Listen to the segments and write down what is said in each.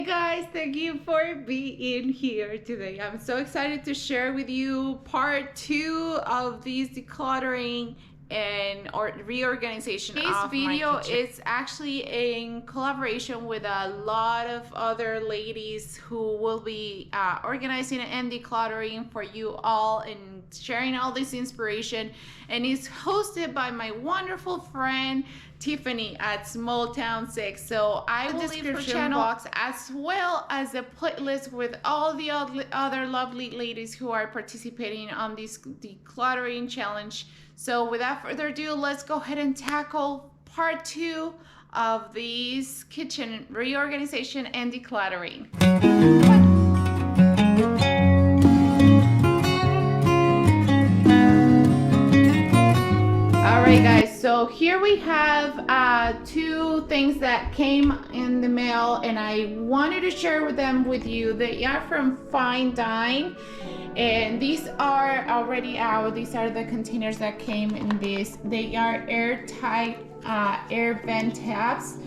Hey guys, thank you for being here today. I'm so excited to share with you part 2 of this decluttering and reorganization. This video is actually in collaboration with a lot of other ladies who will be organizing and decluttering for you all and sharing all this inspiration, and it's hosted by my wonderful friend Tiffany at Small Town 6. So I will leave her channel box as well as a playlist with all the other lovely ladies who are participating on this decluttering challenge. So without further ado, let's go ahead and tackle part 2 of this kitchen reorganization and decluttering. Alright guys, so here we have 2 things that came in the mail and I wanted to share them with you. They are from Fine Dine and these are already out. These are the containers that came in this. They are airtight air vent tabs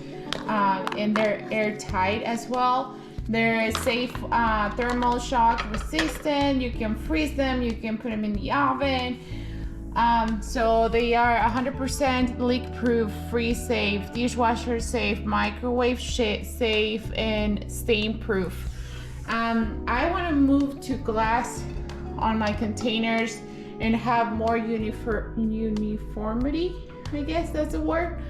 and they're airtight as well. They're safe, thermal shock resistant. You can freeze them, you can put them in the oven. So they are 100% leak proof, freeze safe, dishwasher safe, microwave safe, and stain proof. I want to move to glass on my containers and have more uniformity, I guess that's a word,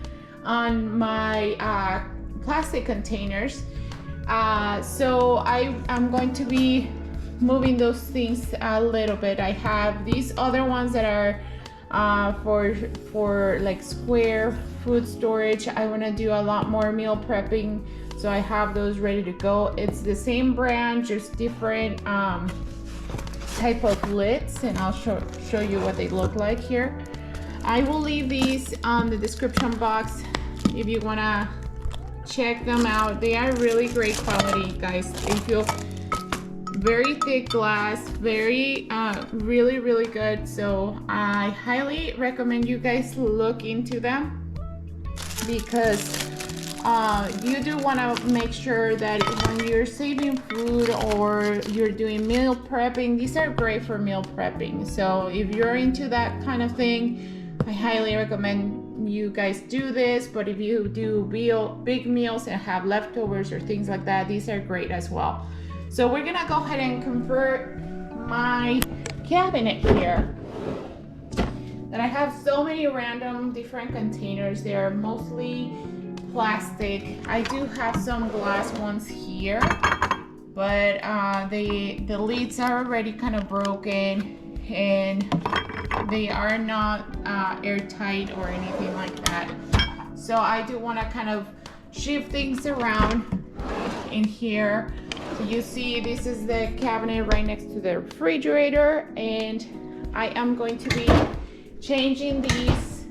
on my plastic containers. So I'm going to be moving those things a little bit. I have these other ones that are for like square food storage. I want to do a lot more meal prepping, so I have those ready to go. It's the same brand, just different type of lids, and I'll show you what they look like here. I will leave these on the description box if you want to check them out. They are really great quality, guys. They feel very thick glass, very really good. So I highly recommend you guys look into them, because you do want to make sure that when you're saving food or you're doing meal prepping, these are great for meal prepping. So if you're into that kind of thing, I highly recommend you guys do this. But if you do big meals and have leftovers or things like that, these are great as well. So we're gonna go ahead and convert my cabinet here. And I have so many random different containers. They're mostly plastic. I do have some glass ones here, but the lids are already kind of broken and they are not airtight or anything like that. So I do want to kind of shift things around in here. So you see, this is the cabinet right next to the refrigerator, and I am going to be changing these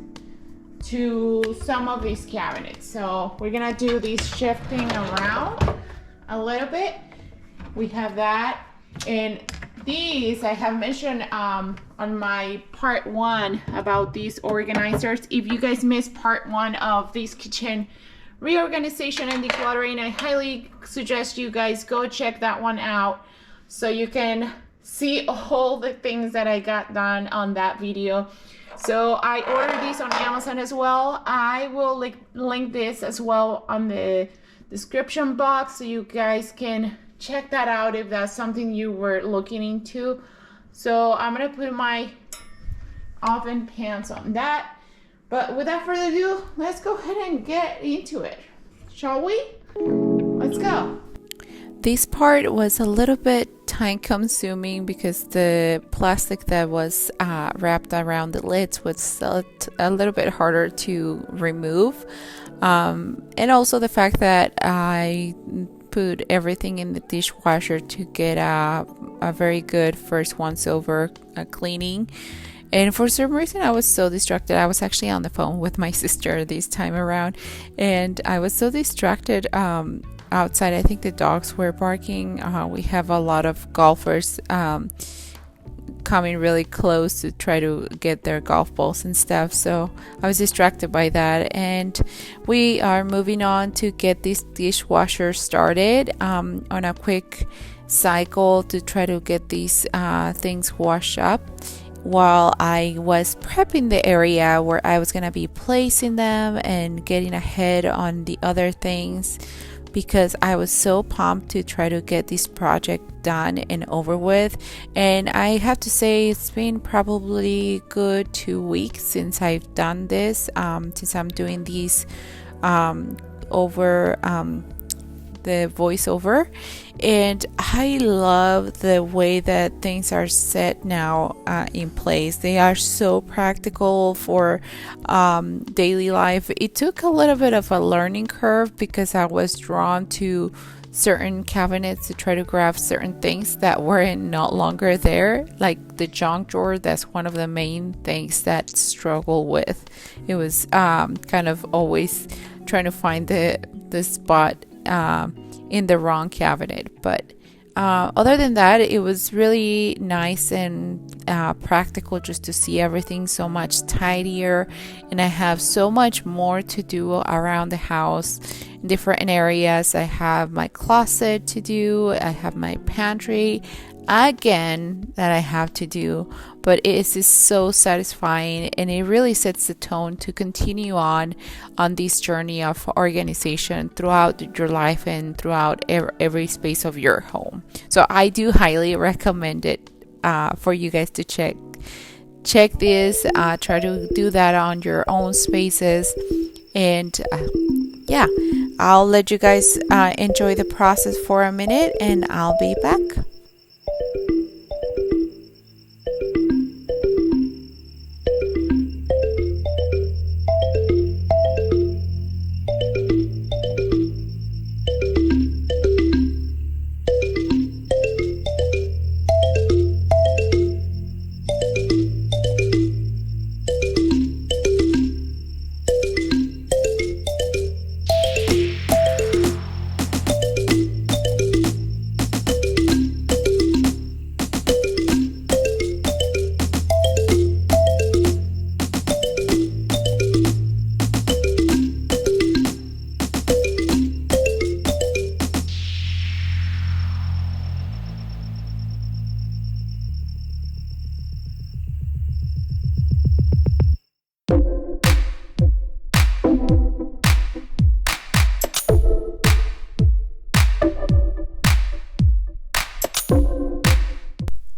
to some of these cabinets. So we're gonna do these shifting around a little bit. We have that, and these I have mentioned on my part 1 about these organizers. If you guys missed part 1 of this kitchen reorganization and decluttering, I highly suggest you guys go check that one out so you can see all the things that I got done on that video. So I ordered these on Amazon as well. I will link this as well on the description box so you guys can check that out if that's something you were looking into. So I'm gonna put my oven pans on that. But without further ado, let's go ahead and get into it, shall we? Let's go. This part was a little bit time consuming because the plastic that was wrapped around the lids was a little bit harder to remove. And also the fact that I put everything in the dishwasher to get a very good first once over cleaning. And for some reason, I was so distracted. I was actually on the phone with my sister this time around, and I was so distracted outside. I think the dogs were barking. We have a lot of golfers coming really close to try to get their golf balls and stuff. So I was distracted by that, and we are moving on to get this dishwasher started on a quick cycle to try to get these things washed up, while I was prepping the area where I was going to be placing them and getting ahead on the other things, because I was so pumped to try to get this project done and over with. And I have to say, it's been probably good 2 weeks since I've done this, since I'm doing these over the voiceover, and I love the way that things are set now in place. They are so practical for daily life. It took a little bit of a learning curve because I was drawn to certain cabinets to try to grab certain things that were no longer there, like the junk drawer. That's one of the main things that struggle with. It was kind of always trying to find the spot in the wrong cabinet. But other than that, it was really nice and practical just to see everything so much tidier. And I have so much more to do around the house in different areas. I have my closet to do, I have my pantry again that I have to do, but it is just so satisfying, and it really sets the tone to continue on this journey of organization throughout your life and throughout every space of your home. So I do highly recommend it for you guys to check this, try to do that on your own spaces, and yeah, I'll let you guys enjoy the process for a minute, and I'll be back.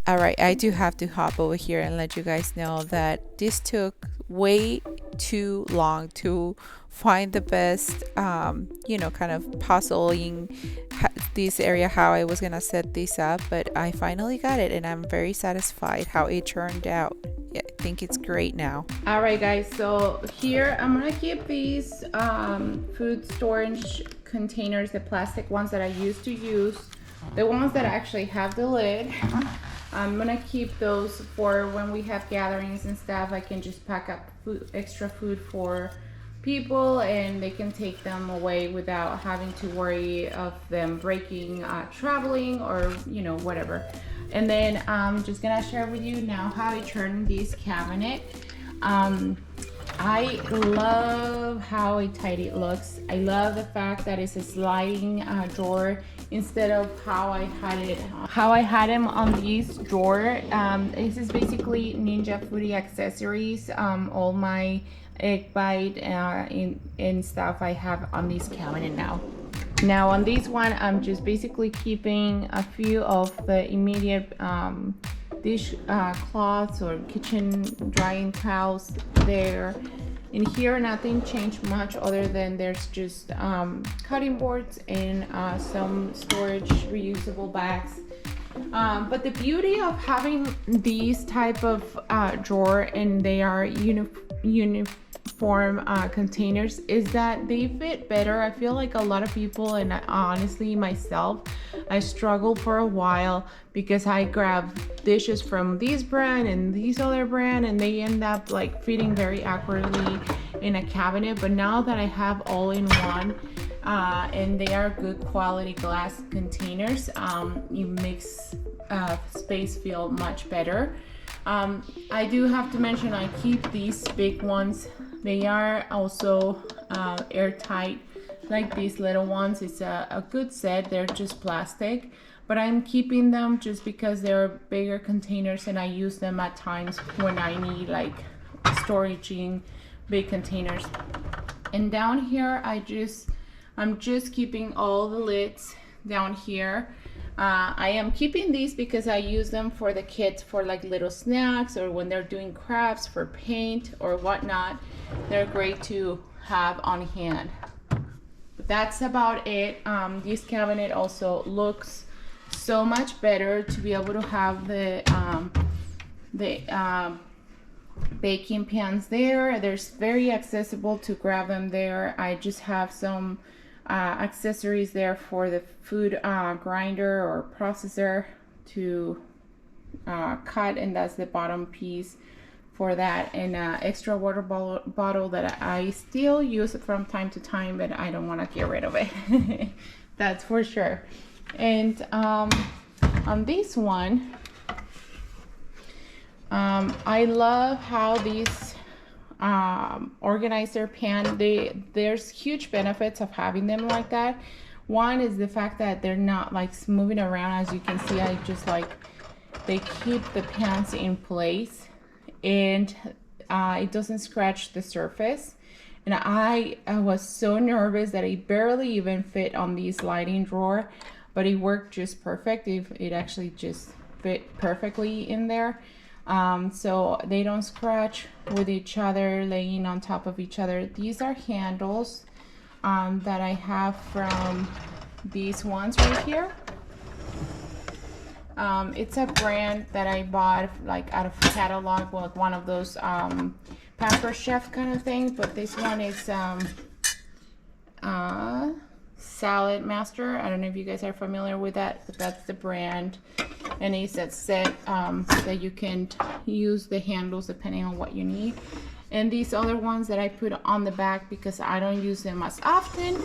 Alright, I do have to hop over here and let you guys know that this took way too long to find the best, kind of puzzling this area, how I was gonna set this up, but I finally got it, and I'm very satisfied how it turned out. Yeah, I think it's great now. Alright guys, so here I'm gonna keep these food storage containers, the plastic ones that I used to use, the ones that actually have the lid. I'm gonna keep those for when we have gatherings and stuff. I can just pack up extra food for people, and they can take them away without having to worry of them breaking traveling or whatever. And then I'm just gonna share with you now how I turn this cabinet. I love how tidy it looks. I love the fact that it's a sliding drawer instead of how I had him on this drawer. This is basically Ninja Foodie accessories. All my egg bite and stuff I have on this cabinet now. Now on this one, I'm just basically keeping a few of the immediate dish cloths or kitchen drying towels there. In here, nothing changed much other than there's just cutting boards and some storage reusable bags. But the beauty of having these type of drawer, and they are uniform containers, is that they fit better. I feel like a lot of people, and honestly myself, I struggled for a while because I grab dishes from this brand and this other brand, and they end up like fitting very awkwardly in a cabinet. But now that I have all in one, and they are good quality glass containers, it makes space feel much better. I do have to mention I keep these big ones. They are also airtight, like these little ones. It's a good set. They're just plastic, but I'm keeping them just because they're bigger containers and I use them at times when I need like storage in big containers. And down here I'm just keeping all the lids down here. I am keeping these because I use them for the kids for like little snacks or when they're doing crafts for paint or whatnot. They're great to have on hand. But that's about it. This cabinet also looks so much better to be able to have the baking pans there. There's very accessible to grab them there. I just have some accessories there for the food grinder or processor to cut, and that's the bottom piece for that, and extra water bottle that I still use from time to time, but I don't want to get rid of it. That's for sure. And on this one, I love how these organizer pan, there's huge benefits of having them like that. One is the fact that they're not like moving around. As you can see, I just like, they keep the pans in place, and it doesn't scratch the surface. And I was so nervous that it barely even fit on the sliding drawer, but it worked just perfect. It actually just fit perfectly in there. So they don't scratch with each other, laying on top of each other. These are handles that I have from these ones right here. It's a brand that I bought like out of catalog, like one of those Pamper Chef kind of thing, but this one is Salad Master. I don't know if you guys are familiar with that, but that's the brand. And it's a set that you can use the handles depending on what you need. And these other ones that I put on the back because I don't use them as often,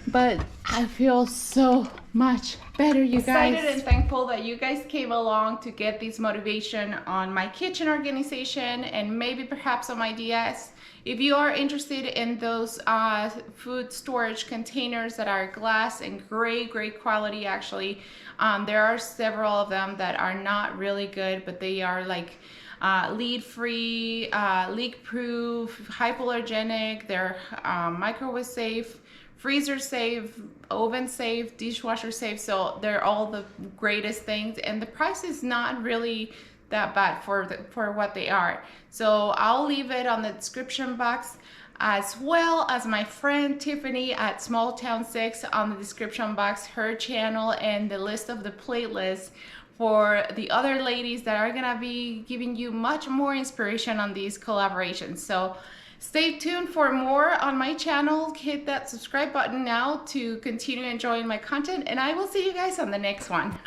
but I feel so much better, you guys. Excited and thankful that you guys came along to get this motivation on my kitchen organization and maybe perhaps some ideas. If you are interested in those food storage containers that are glass and great quality, actually, there are several of them that are not really good, but they are like lead free, leak proof, hypoallergenic, they're microwave safe, freezer safe, oven safe, dishwasher safe. So they're all the greatest things, and the price is not really that bad for what they are. So I'll leave it on the description box, as well as my friend Tiffany at Small Town 6 on the description box, her channel and the list of the playlists for the other ladies that are gonna be giving you much more inspiration on these collaborations. So stay tuned for more on my channel. Hit that subscribe button now to continue enjoying my content, and I will see you guys on the next one.